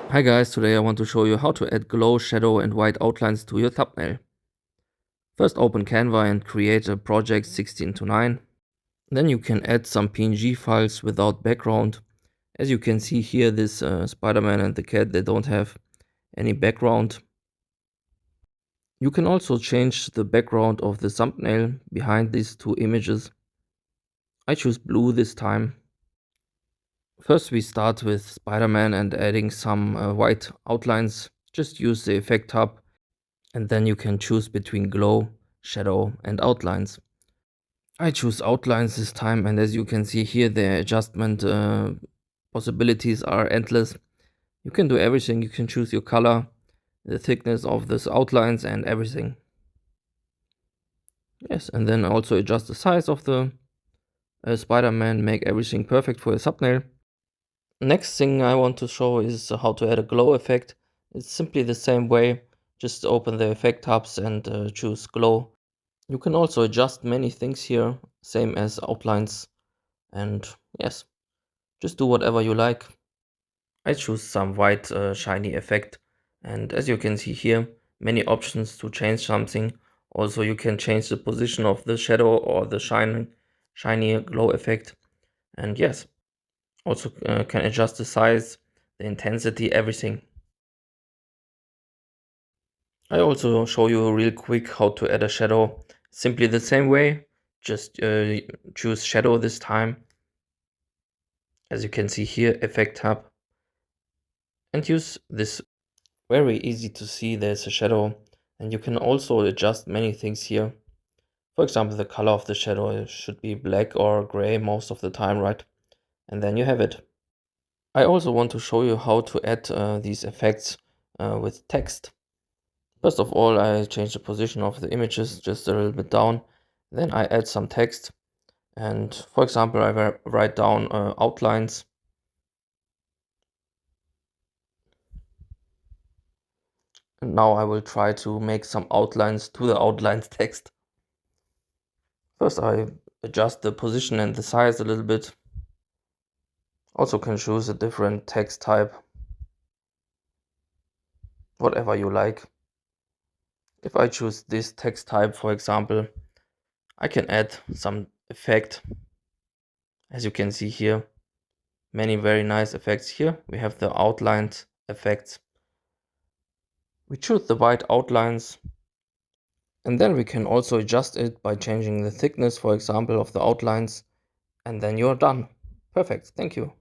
Hi guys, today I want to show you how to add glow, shadow and white outlines to your thumbnail. First open Canva and create a project 16 to 9. Then you can add some PNG files without background. As you can see here, this Spider-Man and the cat, they don't have any background. You can also change the background of the thumbnail behind these two images. I choose blue this time. First we start with Spider-Man and adding some white outlines. Just use the effect hub. And then you can choose between glow, shadow and outlines. I choose outlines this time, and as you can see here, the adjustment possibilities are endless. You can do everything. You can choose your color, the thickness of this outlines and everything. Yes, and then also adjust the size of the Spider-Man, make everything perfect for a thumbnail. Next thing I want to show is how to add a glow effect. It's simply the same way. Just open the effect hubs and choose glow. You can also adjust many things here, same as outlines, and yes, just do whatever you like. I choose some white shiny effect, and as you can see here, many options to change something. Also, you can change the position of the shadow or the shiny glow effect, and yes, also can adjust the size, the intensity, everything. I also show you real quick how to add a shadow. Simply the same way, just choose shadow this time. As you can see here, effect hub, and use this. Very easy to see there's a shadow, and you can also adjust many things here. For example, the color of the shadow should be black or gray most of the time, right? And then you have it. I also want to show you how to add these effects with text. First of all, I change the position of the images just a little bit down. Then I add some text, and for example, I write down outlines. And now I will try to make some outlines to the outlines text. First I adjust the position and the size a little bit. Also can choose a different text type, whatever you like. If I choose this text type, for example, I can add some effect. As you can see here, many very nice effects here. We have the outlined effects. We choose the white outlines, and then we can also adjust it by changing the thickness, for example, of the outlines, and then you're done. Perfect, thank you.